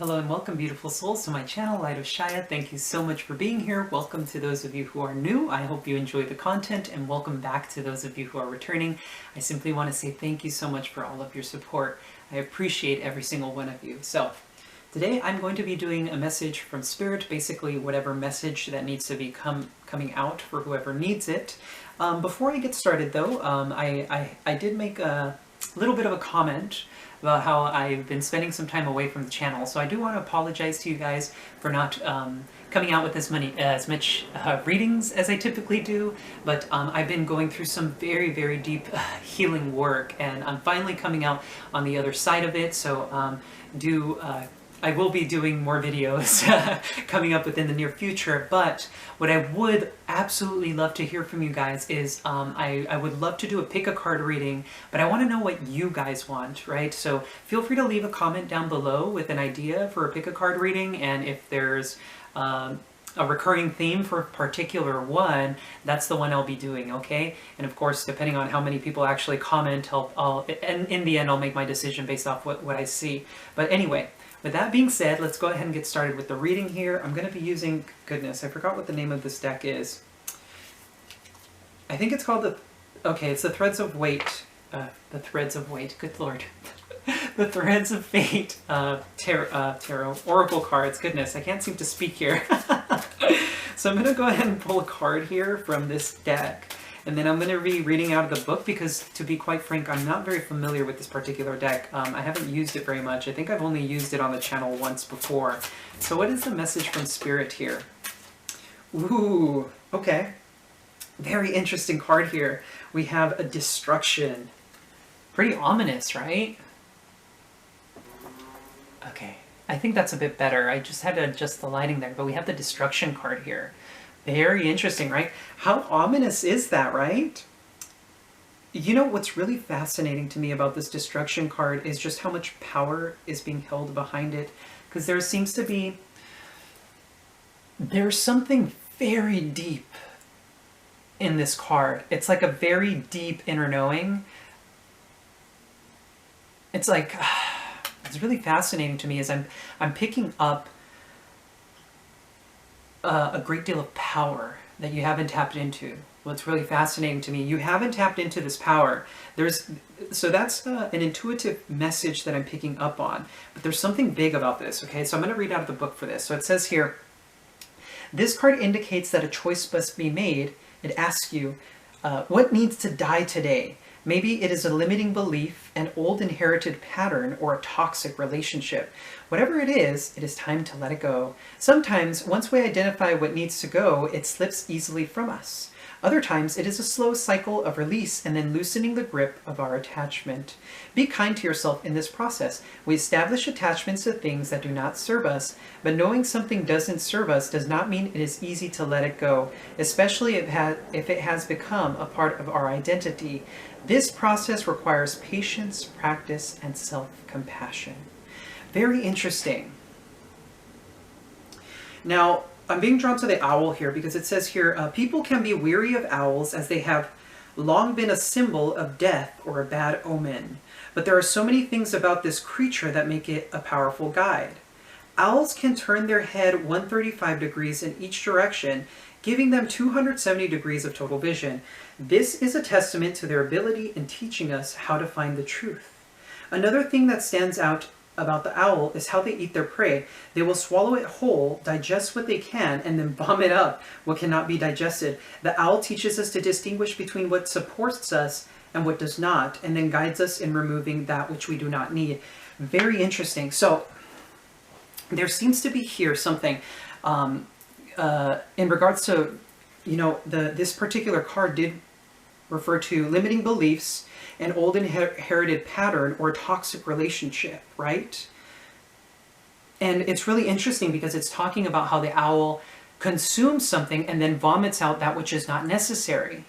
hello, and welcome, beautiful souls, to my channel, Light of Shaya. Thank you so much for being here. Welcome to those of you who are new. I hope you enjoy the content, and welcome back to those of you who are returning. I simply want to say thank you so much for all of your support. I appreciate every single one of you. So, today I'm going to be doing a message from Spirit, basically whatever message that needs to be coming out for whoever needs it. Before I get started, though, I did make a little bit of a comment about how I've been spending some time away from the channel, so I do want to apologize to you guys for not coming out with as much readings as I typically do, but I've been going through some very, very deep healing work, and I'm finally coming out on the other side of it, so I will be doing more videos coming up within the near future, but what I would absolutely love to hear from you guys is I would love to do a pick a card reading, but I want to know what you guys want, right? So feel free to leave a comment down below with an idea for a pick a card reading, and if there's a recurring theme for a particular one, that's the one I'll be doing, okay? And of course, depending on how many people actually comment, and in the end, I'll make my decision based off what I see. But anyway, with that being said, let's go ahead and get started with the reading here. I'm going to be using, goodness, I forgot what the name of this deck is. I think it's called it's the Threads of Weight. The Threads of Weight, good lord. The Threads of Fate Tarot Oracle cards. Goodness, I can't seem to speak here. So I'm going to go ahead and pull a card here from this deck. And then I'm going to be reading out of the book because, to be quite frank, I'm not very familiar with this particular deck. I haven't used it very much. I think I've only used it on the channel once before. So what is the message from Spirit here? Ooh, okay. Very interesting card here. We have a destruction. Pretty ominous, right? Okay, I think that's a bit better. I just had to adjust the lighting there, but we have the destruction card here. Very interesting, right? How ominous is that, right? You know, what's really fascinating to me about this destruction card is just how much power is being held behind it. Because there seems to be... there's something very deep in this card. It's like a very deep inner knowing. It's like... it's really fascinating to me as I'm picking up a great deal of power that you haven't tapped into. What's really fascinating to me, you haven't tapped into this power. So that's an intuitive message that I'm picking up on. But there's something big about this, okay? So I'm going to read out of the book for this. So it says here, this card indicates that a choice must be made. It asks you, what needs to die today? Maybe it is a limiting belief, an old inherited pattern, or a toxic relationship. Whatever it is time to let it go. Sometimes, once we identify what needs to go, it slips easily from us. Other times, it is a slow cycle of release and then loosening the grip of our attachment. Be kind to yourself in this process. We establish attachments to things that do not serve us, but knowing something doesn't serve us does not mean it is easy to let it go, especially if it has become a part of our identity. This process requires patience, practice, and self-compassion. Very interesting. Now, I'm being drawn to the owl here because it says here, people can be weary of owls as they have long been a symbol of death or a bad omen. But there are so many things about this creature that make it a powerful guide. Owls can turn their head 135 degrees in each direction, giving them 270 degrees of total vision. This is a testament to their ability in teaching us how to find the truth. Another thing that stands out about the owl is how they eat their prey. They will swallow it whole, digest what they can, and then vomit up what cannot be digested. The owl teaches us to distinguish between what supports us and what does not, and then guides us in removing that which we do not need. Very interesting. So there seems to be here something in regards to, you know, this particular card did refer to limiting beliefs, an old inherited pattern, or a toxic relationship, right? And it's really interesting because it's talking about how the owl consumes something and then vomits out that which is not necessary.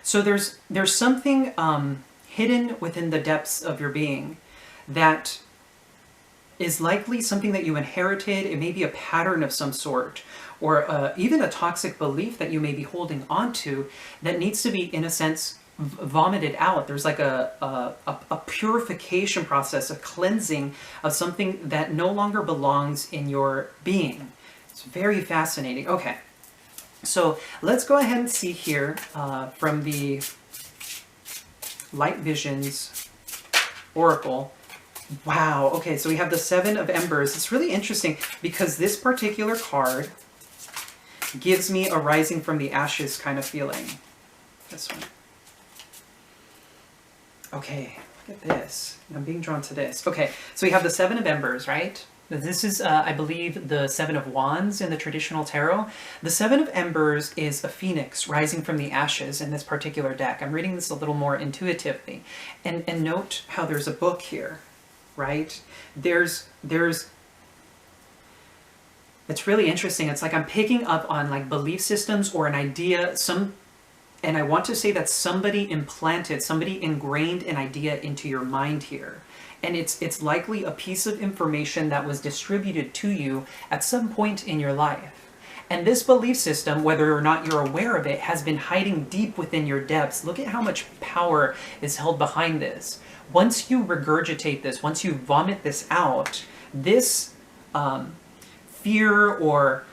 So there's something hidden within the depths of your being that is likely something that you inherited. It may be a pattern of some sort, or even a toxic belief that you may be holding on to that needs to be, in a sense, vomited out. There's like a purification process, a cleansing of something that no longer belongs in your being. It's very fascinating. Okay, so let's go ahead and see here from the Light Visions Oracle. Wow, okay, so we have the Seven of Embers. It's really interesting because this particular card gives me a rising from the ashes kind of feeling. This one. Okay, look at this. I'm being drawn to this. Okay, so we have the Seven of Embers, right? This is, I believe, the Seven of Wands in the traditional tarot. The Seven of Embers is a phoenix rising from the ashes in this particular deck. I'm reading this a little more intuitively. And note how there's a book here, right? It's really interesting. It's like I'm picking up on like belief systems or an idea, and I want to say that somebody ingrained an idea into your mind here. And it's likely a piece of information that was distributed to you at some point in your life. And this belief system, whether or not you're aware of it, has been hiding deep within your depths. Look at how much power is held behind this. Once you regurgitate this, once you vomit this out, this fear, or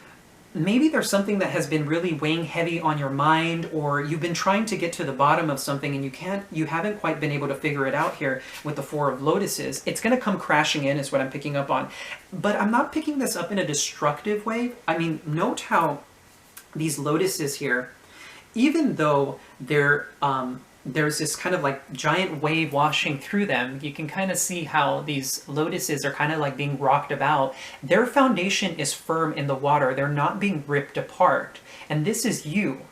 maybe there's something that has been really weighing heavy on your mind, or you've been trying to get to the bottom of something and you haven't quite been able to figure it out here with the Four of Lotuses. It's going to come crashing in is what I'm picking up on. But I'm not picking this up in a destructive way. I mean, note how these lotuses here, even though there's this kind of like giant wave washing through them, you can kind of see how these lotuses are kind of like being rocked about. Their foundation is firm in the water. They're not being ripped apart. And this is you.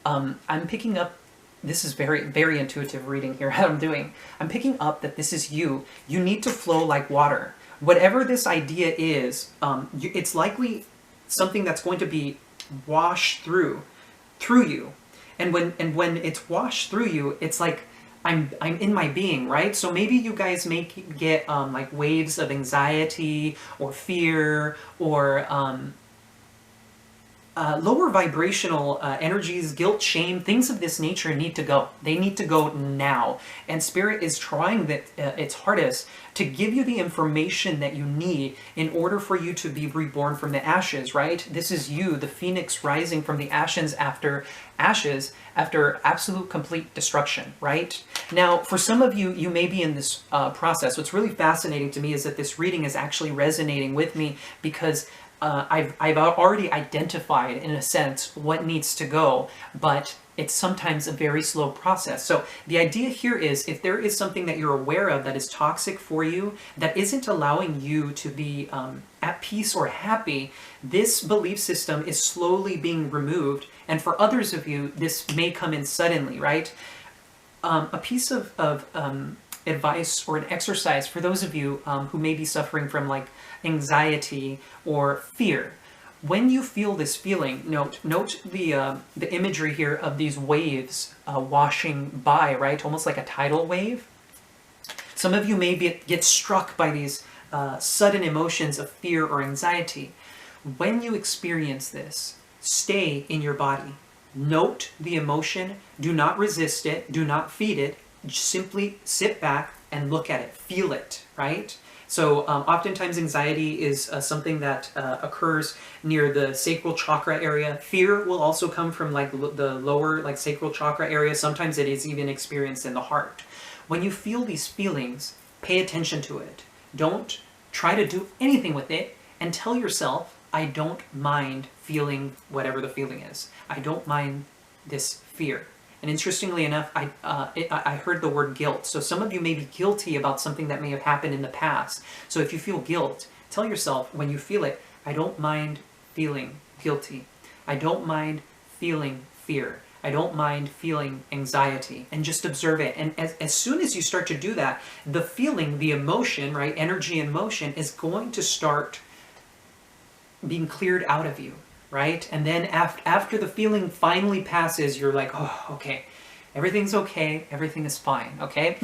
I'm picking up, this is very, very intuitive reading here, how I'm doing. I'm picking up that this is you. You need to flow like water. Whatever this idea is, it's likely something that's going to be washed through you. And when it's washed through you, it's like I'm in my being, right? So maybe you guys may get like waves of anxiety or fear or lower vibrational energies, guilt, shame, things of this nature need to go. They need to go now. And Spirit is trying its hardest to give you the information that you need in order for you to be reborn from the ashes, right? This is you, the phoenix rising from the ashes after absolute complete destruction, right? Now, for some of you, you may be in this process. What's really fascinating to me is that this reading is actually resonating with me because I've already identified, in a sense, what needs to go, but it's sometimes a very slow process. So the idea here is, if there is something that you're aware of that is toxic for you, that isn't allowing you to be at peace or happy, this belief system is slowly being removed. And for others of you, this may come in suddenly, right? A piece of advice or an exercise for those of you who may be suffering from like anxiety or fear. When you feel this feeling, note the imagery here of these waves washing by, right? Almost like a tidal wave. Some of you may get struck by these sudden emotions of fear or anxiety. When you experience this, stay in your body. Note the emotion. Do not resist it. Do not feed it. Simply sit back and look at it. Feel it, right? So oftentimes anxiety is something that occurs near the sacral chakra area. Fear will also come from like the lower like sacral chakra area. Sometimes it is even experienced in the heart. When you feel these feelings, pay attention to it. Don't try to do anything with it, and tell yourself, I don't mind feeling whatever the feeling is. I don't mind this fear. And interestingly enough, I heard the word guilt. So some of you may be guilty about something that may have happened in the past. So if you feel guilt, tell yourself when you feel it, I don't mind feeling guilty. I don't mind feeling fear. I don't mind feeling anxiety. And just observe it. And as soon as you start to do that, the feeling, the emotion, right, energy and motion is going to start being cleared out of you. Right? And then after the feeling finally passes, you're like, oh, okay, everything's okay, everything is fine, okay?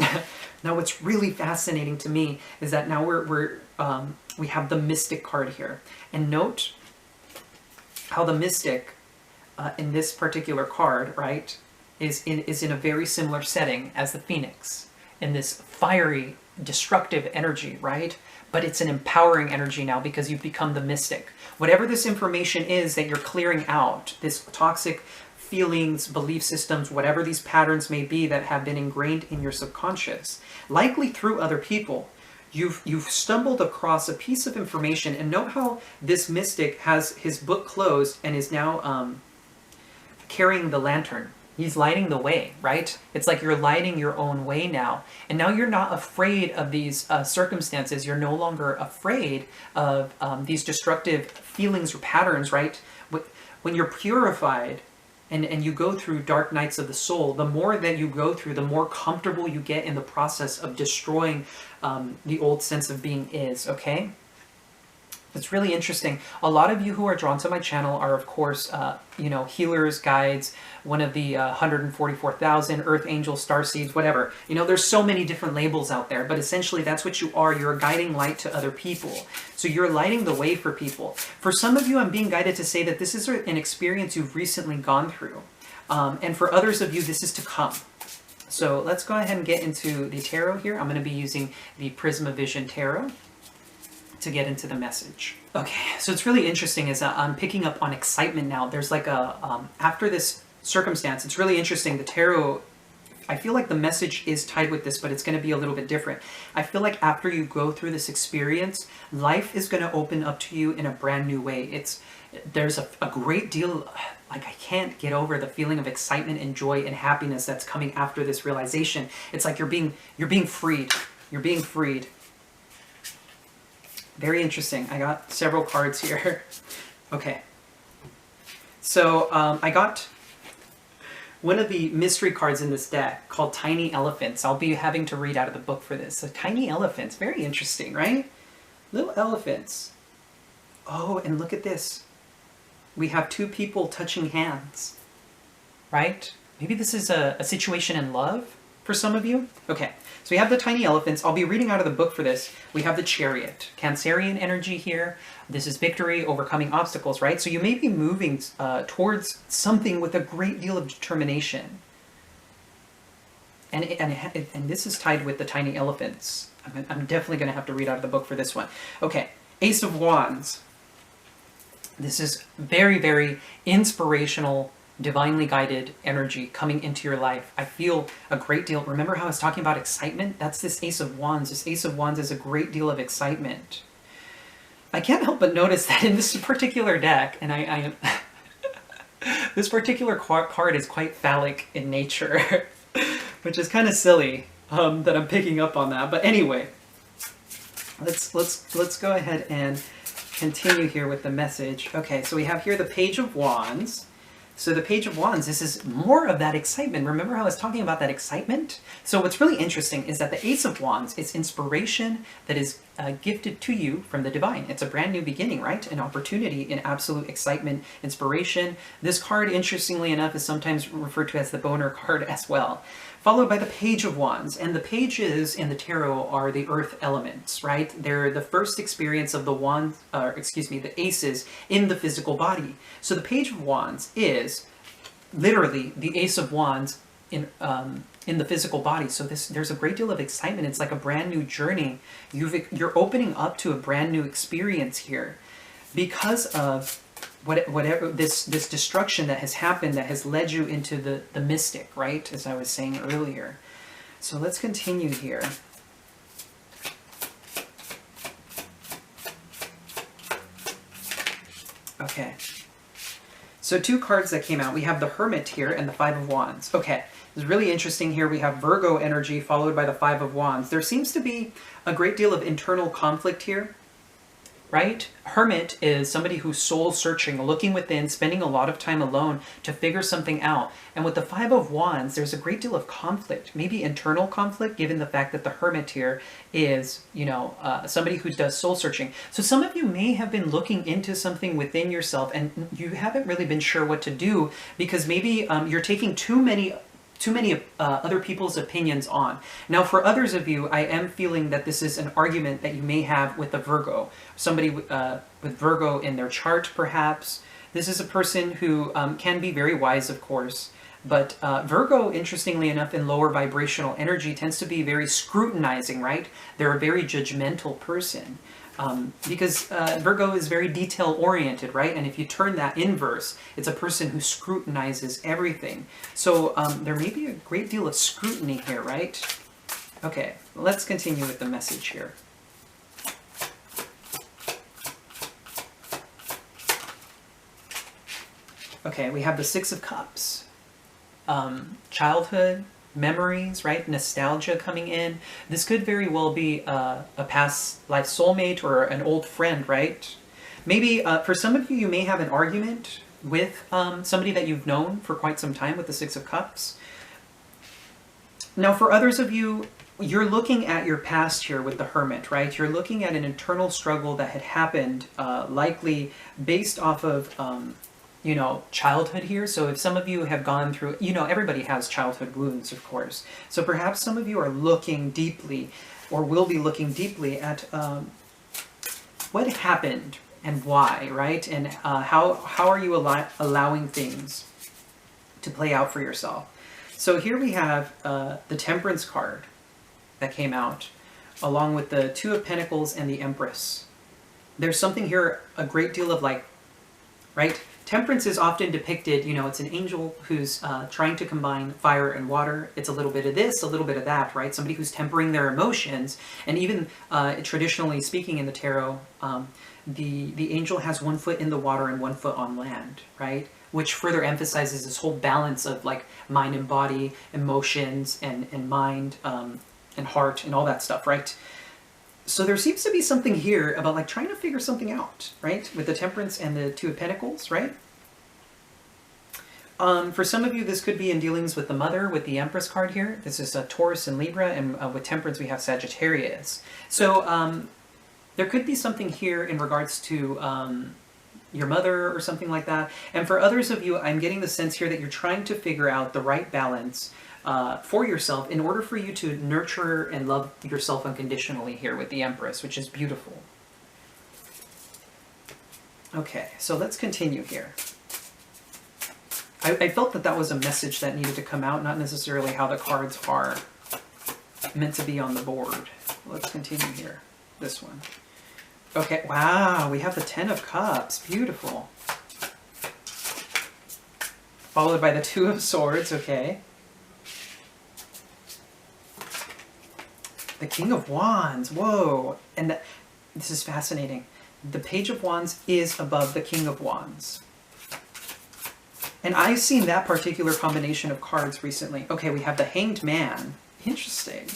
Now what's really fascinating to me is that now we have the Mystic card here. And note how the Mystic in this particular card, right, is in a very similar setting as the Phoenix, in this fiery, destructive energy, right? But it's an empowering energy now because you've become the mystic. Whatever this information is that you're clearing out, this toxic feelings, belief systems, whatever these patterns may be that have been ingrained in your subconscious, likely through other people, you've stumbled across a piece of information. And note how this mystic has his book closed and is now carrying the lantern. He's lighting the way, right? It's like you're lighting your own way now. And now you're not afraid of these circumstances. You're no longer afraid of these destructive feelings or patterns, right? When you're purified and you go through dark nights of the soul, the more that you go through, the more comfortable you get in the process of destroying the old sense of being is, okay? It's really interesting. A lot of you who are drawn to my channel are, of course, you know, healers, guides, one of the 144,000, earth angels, starseeds, whatever. You know, there's so many different labels out there, but essentially that's what you are. You're a guiding light to other people. So you're lighting the way for people. For some of you, I'm being guided to say that this is an experience you've recently gone through. And for others of you, this is to come. So let's go ahead and get into the tarot here. I'm going to be using the Prisma Vision Tarot to get into the message. Okay, so it's really interesting is I'm picking up on excitement now. There's like a, after this circumstance, it's really interesting. The tarot, I feel like the message is tied with this, but it's going to be a little bit different. I feel like after you go through this experience, life is going to open up to you in a brand new way. There's a great deal, like I can't get over the feeling of excitement and joy and happiness that's coming after this realization. It's like you're being freed. You're being freed. Very interesting. I got several cards here. Okay. So I got one of the mystery cards in this deck called Tiny Elephants. I'll be having to read out of the book for this. So Tiny Elephants. Very interesting, right? Little elephants. Oh, and look at this. We have two people touching hands. Right? Maybe this is a situation in love for some of you. Okay. So we have the tiny elephants. I'll be reading out of the book for this. We have the chariot. Cancerian energy here. This is victory, overcoming obstacles, right? So you may be moving towards something with a great deal of determination. And this is tied with the tiny elephants. I'm definitely going to have to read out of the book for this one. Okay, Ace of Wands. This is very, very inspirational, divinely guided energy coming into your life. I feel a great deal. Remember how I was talking about excitement? That's this Ace of Wands. This Ace of Wands is a great deal of excitement. I can't help but notice that in this particular deck, and this particular card is quite phallic in nature, which is kind of silly that I'm picking up on that. But anyway, let's go ahead and continue here with the message. Okay, so we have here the Page of Wands. So the Page of Wands, this is more of that excitement. Remember how I was talking about that excitement? So what's really interesting is that the Ace of Wands is inspiration that is gifted to you from the divine. It's a brand new beginning, right? An opportunity in absolute excitement, inspiration. This card, interestingly enough, is sometimes referred to as the boner card as well. Followed by the Page of Wands. And the pages in the tarot are the earth elements, right? They're the first experience of the wands, the aces in the physical body. So the Page of Wands is literally the Ace of Wands in the physical body. So there's a great deal of excitement. It's like a brand new journey. You're opening up to a brand new experience here because of whatever this destruction that has happened that has led you into the mystic, right? As I was saying earlier. So let's continue here. Okay. So two cards that came out. We have the Hermit here and the Five of Wands. Okay. It's really interesting here. We have Virgo energy followed by the Five of Wands. There seems to be a great deal of internal conflict here. Right? Hermit is somebody who's soul searching, looking within, spending a lot of time alone to figure something out. And with the Five of Wands, there's a great deal of conflict, maybe internal conflict, given the fact that the Hermit here is, somebody who does soul searching. So some of you may have been looking into something within yourself and you haven't really been sure what to do because maybe you're taking too many other people's opinions on. Now, for others of you, I am feeling that this is an argument that you may have with a Virgo. Somebody with Virgo in their chart, perhaps. This is a person who can be very wise, of course, But Virgo, interestingly enough, in lower vibrational energy tends to be very scrutinizing, right? They're a very judgmental person. Because Virgo is very detail-oriented, right? And if you turn that inverse, it's a person who scrutinizes everything. So there may be a great deal of scrutiny here, right? Okay, let's continue with the message here. Okay, we have the Six of Cups. Childhood, memories, right? Nostalgia coming in. This could very well be a past life soulmate or an old friend, right? Maybe for some of you, you may have an argument with somebody that you've known for quite some time with the Six of Cups. Now, for others of you, you're looking at your past here with the Hermit, right? You're looking at an internal struggle that had happened, likely based off of you know, childhood here. So if some of you have gone through, you know, everybody has childhood wounds, of course. So perhaps some of you are looking deeply, or will be looking deeply at what happened and why, right? And how are you allowing things to play out for yourself? So here we have the Temperance card that came out, along with the Two of Pentacles and the Empress. There's something here, a great deal of like, right? Temperance is often depicted, you know, it's an angel who's trying to combine fire and water. It's a little bit of this, a little bit of that, right? Somebody who's tempering their emotions. And even traditionally speaking in the tarot, the angel has one foot in the water and one foot on land, right? Which further emphasizes this whole balance of like mind and body, emotions and mind and heart and all that stuff, right? So there seems to be something here about like trying to figure something out, right? With the Temperance and the Two of Pentacles, right? For some of you, this could be in dealings with the Mother, with the Empress card here. This is Taurus and Libra, and with Temperance we have Sagittarius. So there could be something here in regards to your mother or something like that. And for others of you, I'm getting the sense here that you're trying to figure out the right balance for yourself in order for you to nurture and love yourself unconditionally here with the Empress, which is beautiful. Okay, so let's continue here. I felt that that was a message that needed to come out, not necessarily how the cards are meant to be on the board. Let's continue here. This one. Okay, wow, we have the Ten of Cups. Beautiful. Followed by the Two of Swords, okay. The King of Wands, whoa. And this is fascinating. The Page of Wands is above the King of Wands. And I've seen that particular combination of cards recently. Okay, we have the Hanged Man. Interesting.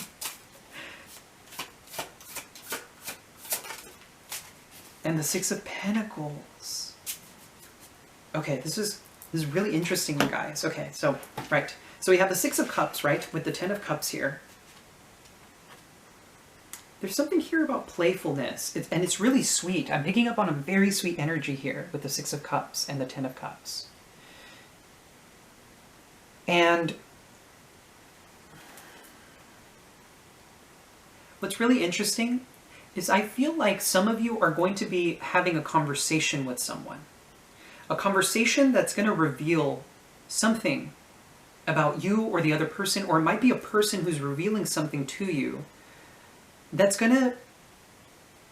And the Six of Pentacles. Okay, this is really interesting, you guys. Okay, so, right. So we have the Six of Cups, right, with the Ten of Cups here. There's something here about playfulness, and it's really sweet. I'm picking up on a very sweet energy here with the Six of Cups and the Ten of Cups. And what's really interesting is I feel like some of you are going to be having a conversation with someone. A conversation that's going to reveal something about you or the other person, or it might be a person who's revealing something to you that's going to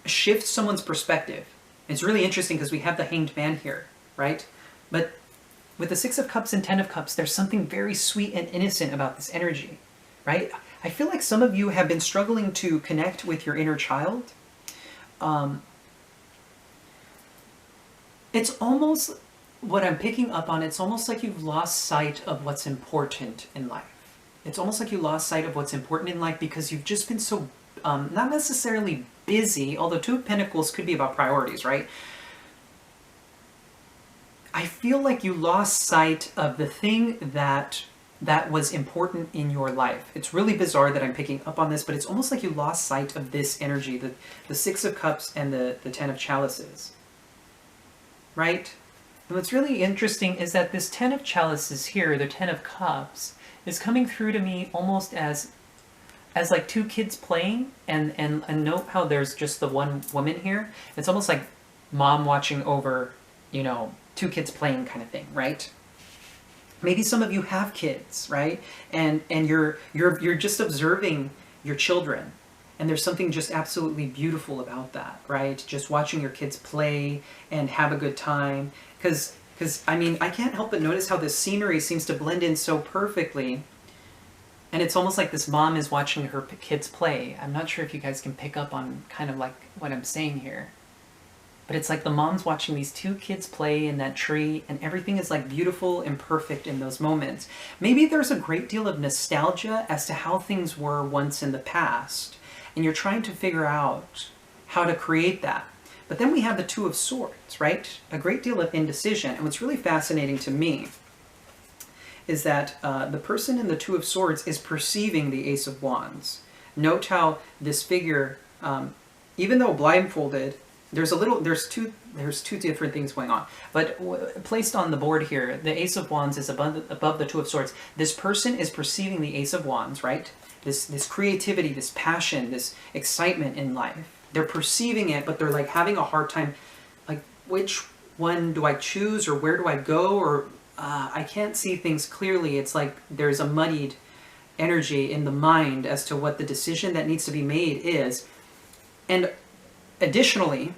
shift someone's perspective. It's really interesting because we have the Hanged Man here, right? But with the Six of Cups and Ten of Cups, there's something very sweet and innocent about this energy, right? I feel like some of you have been struggling to connect with your inner child. It's almost, what I'm picking up on, it's almost like you've lost sight of what's important in life. It's almost like you lost sight of what's important in life because you've just been so, not necessarily busy, although Two of Pentacles could be about priorities, right? I feel like you lost sight of the thing that was important in your life. It's really bizarre that I'm picking up on this, but it's almost like you lost sight of this energy, the Six of Cups and the Ten of Chalices, right? And what's really interesting is that this Ten of Chalices here, the Ten of Cups, is coming through to me almost as like two kids playing, and note how there's just the one woman here. It's almost like mom watching over, you know, two kids playing kind of thing, right? Maybe some of you have kids, right? And you're just observing your children. And there's something just absolutely beautiful about that, right? Just watching your kids play and have a good time. Because I mean, I can't help but notice how this scenery seems to blend in so perfectly. And it's almost like this mom is watching her kids play. I'm not sure if you guys can pick up on kind of like what I'm saying here. But it's like the mom's watching these two kids play in that tree, and everything is like beautiful and perfect in those moments. Maybe there's a great deal of nostalgia as to how things were once in the past, and you're trying to figure out how to create that. But then we have the Two of Swords, right? A great deal of indecision. And what's really fascinating to me is that the person in the Two of Swords is perceiving the Ace of Wands. Note how this figure, even though blindfolded, there's two different things going on. But placed on the board here, the Ace of Wands is above the Two of Swords. This person is perceiving the Ace of Wands, right? This creativity, this passion, this excitement in life. They're perceiving it, but they're like having a hard time, like, which one do I choose, or where do I go, or I can't see things clearly. It's like there's a muddied energy in the mind as to what the decision that needs to be made is. And additionally,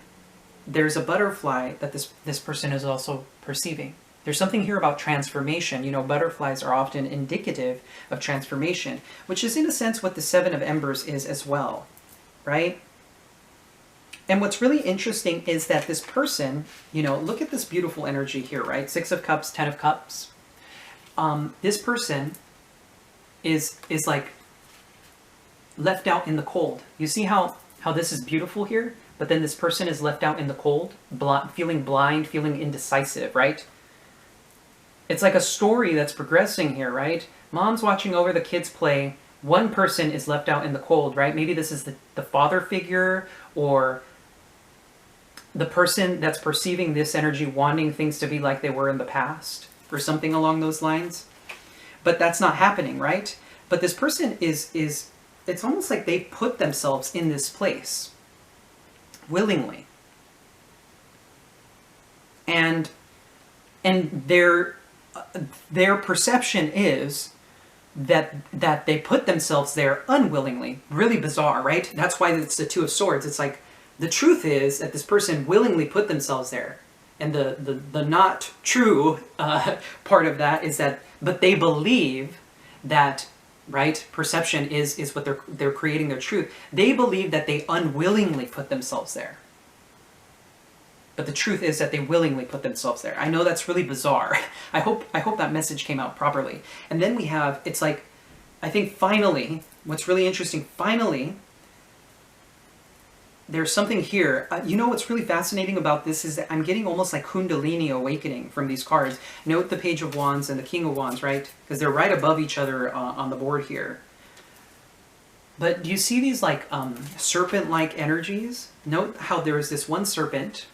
there's a butterfly that this person is also perceiving. There's something here about transformation. You know, butterflies are often indicative of transformation, which is in a sense what the Seven of Embers is as well, right? And what's really interesting is that this person, you know, look at this beautiful energy here, right? Six of Cups, Ten of Cups. This person is like left out in the cold. You see how this is beautiful here? But then this person is left out in the cold, feeling blind, feeling indecisive, right? It's like a story that's progressing here, right? Mom's watching over the kids play. One person is left out in the cold, right? Maybe this is the father figure, or the person that's perceiving this energy wanting things to be like they were in the past, or something along those lines. But that's not happening, right? But this person is it's almost like they put themselves in this place willingly. And their perception is that they put themselves there unwillingly. Really bizarre, right? That's why it's the Two of Swords. It's like the truth is that this person willingly put themselves there. And the not true part of that is that, but they believe that, right? Perception is what they're creating their truth. They believe that they unwillingly put themselves there. But the truth is that they willingly put themselves there. I know that's really bizarre. I hope that message came out properly. And then we have, it's like, I think finally, what's really interesting, finally, there's something here. You know what's really fascinating about this is that I'm getting almost like Kundalini Awakening from these cards. Note the Page of Wands and the King of Wands, right? Because they're right above each other on the board here. But do you see these like serpent-like energies? Note how there is this one serpent,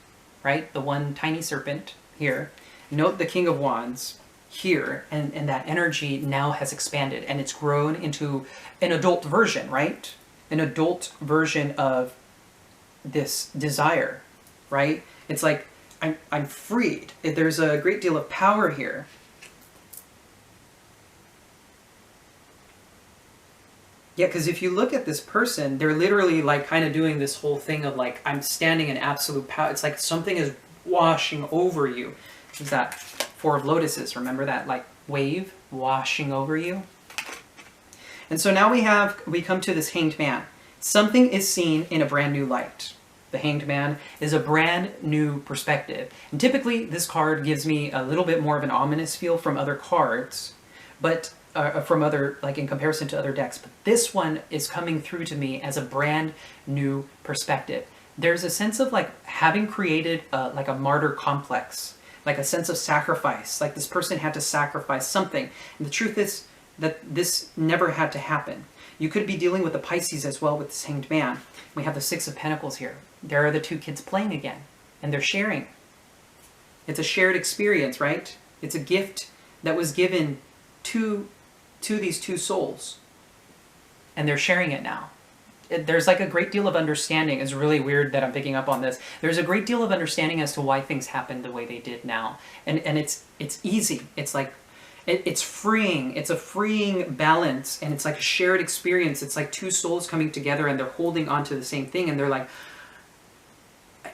right? The one tiny serpent here. Note the King of Wands here, and that energy now has expanded, and it's grown into an adult version, right? An adult version of this desire, right? It's like I'm freed. There's a great deal of power here. Yeah, because if you look at this person, they're literally like kind of doing this whole thing of like, I'm standing in absolute power. It's like something is washing over you. Is that Four of Lotuses? Remember that like wave washing over you? And so now we come to this Hanged Man. Something is seen in a brand new light. The Hanged Man is a brand new perspective. And typically this card gives me a little bit more of an ominous feel from other cards, but from other, like in comparison to other decks. But this one is coming through to me as a brand new perspective. There's a sense of like having created like a martyr complex, like a sense of sacrifice, like this person had to sacrifice something. And the truth is that this never had to happen. You could be dealing with a Pisces as well with this Hanged Man. We have the Six of Pentacles here. There are the two kids playing again, and they're sharing. It's a shared experience, right? It's a gift that was given to these two souls, and they're sharing it now. There's like a great deal of understanding. It's really weird that I'm picking up on this. There's a great deal of understanding as to why things happened the way they did now, and it's easy. It's like, It's freeing. It's a freeing balance, and it's like a shared experience. It's like two souls coming together and they're holding onto the same thing, and they're like,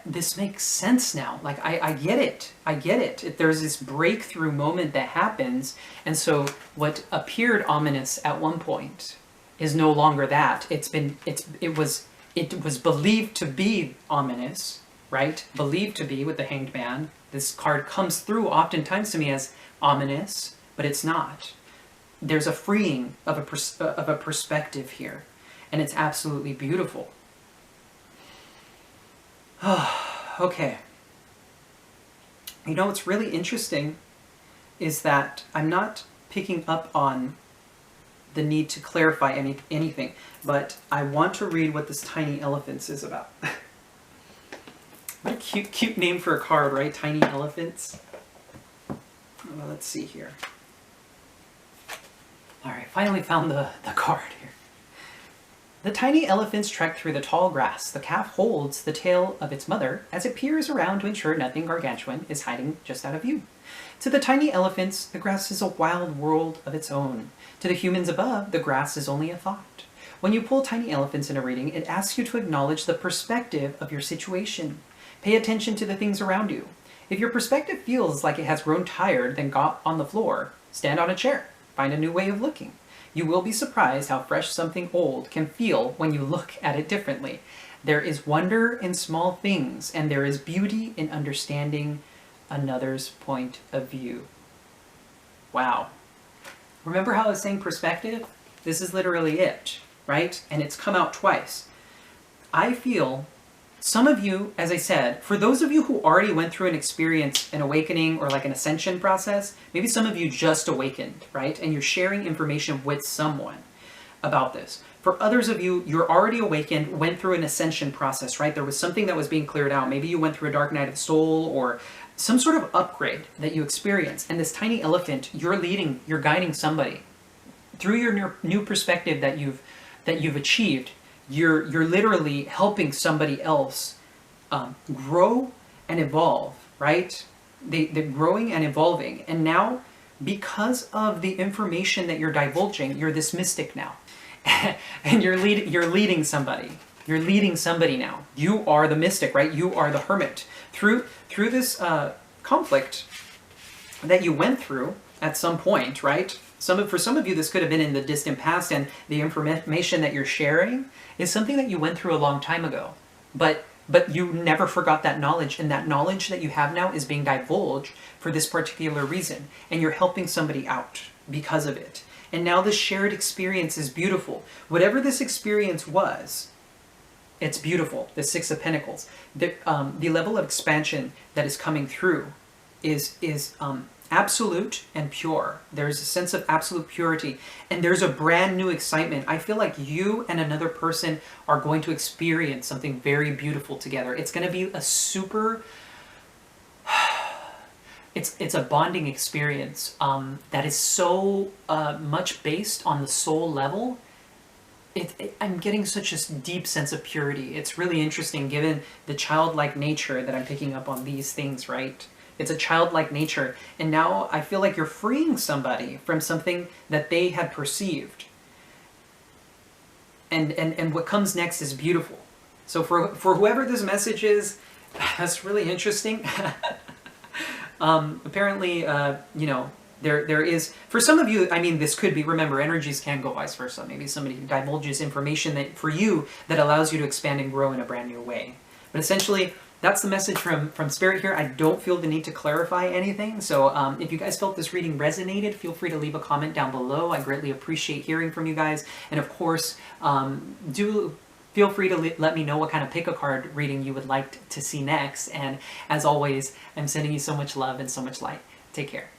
this makes sense now. Like, I get it. I get it. There's this breakthrough moment that happens, and so what appeared ominous at one point is no longer that. It was believed to be ominous, right? Believed to be with the Hanged Man. This card comes through oftentimes to me as ominous, but it's not. There's a freeing of a perspective here, and it's absolutely beautiful. Okay. You know what's really interesting is that I'm not picking up on the need to clarify anything, but I want to read what this Tiny Elephants is about. What a cute name for a card, right? Tiny Elephants. Well, let's see here. All right, finally found the card here. The tiny elephants trek through the tall grass. The calf holds the tail of its mother as it peers around to ensure nothing gargantuan is hiding just out of view. To the tiny elephants, the grass is a wild world of its own. To the humans above, the grass is only a thought. When you pull tiny elephants in a reading, it asks you to acknowledge the perspective of your situation. Pay attention to the things around you. If your perspective feels like it has grown tired, then got on the floor, stand on a chair. Find a new way of looking. You will be surprised how fresh something old can feel when you look at it differently. There is wonder in small things, and there is beauty in understanding another's point of view. Wow. Remember how I was saying perspective? This is literally it, right? And it's come out twice. I feel some of you, as I said, for those of you who already went through an experience, an awakening, or like an ascension process, maybe some of you just awakened, right? And you're sharing information with someone about this. For others of you, you're already awakened, went through an ascension process, right? There was something that was being cleared out. Maybe you went through a dark night of the soul or some sort of upgrade that you experienced. And this tiny elephant, you're guiding somebody through your new perspective that you've achieved. You're literally helping somebody else grow and evolve, right? They're growing and evolving. And now, because of the information that you're divulging, you're this mystic now. And you're leading somebody. You're leading somebody now. You are the mystic, right? You are the hermit. Through this conflict that you went through at some point, right? For some of you, this could have been in the distant past, and the information that you're sharing is something that you went through a long time ago. But you never forgot that knowledge, and that knowledge that you have now is being divulged for this particular reason, and you're helping somebody out because of it. And now this shared experience is beautiful. Whatever this experience was, it's beautiful. The Six of Pentacles. The level of expansion that is coming through is absolute and pure. There's a sense of absolute purity, and there's a brand new excitement. I feel like you and another person are going to experience something very beautiful together. It's going to be a super... It's a bonding experience that is so much based on the soul level. I'm getting such a deep sense of purity. It's really interesting given the childlike nature that I'm picking up on these things, right? It's a childlike nature. And now I feel like you're freeing somebody from something that they had perceived. And what comes next is beautiful. So for whoever this message is, that's really interesting. Apparently, you know, there is, for some of you, I mean, this could be, remember, energies can go vice versa. Maybe somebody divulges information that for you that allows you to expand and grow in a brand new way. But essentially, that's the message from Spirit here. I don't feel the need to clarify anything. So if you guys felt this reading resonated, feel free to leave a comment down below. I greatly appreciate hearing from you guys. And of course, do feel free to let me know what kind of pick-a-card reading you would like to see next. And as always, I'm sending you so much love and so much light. Take care.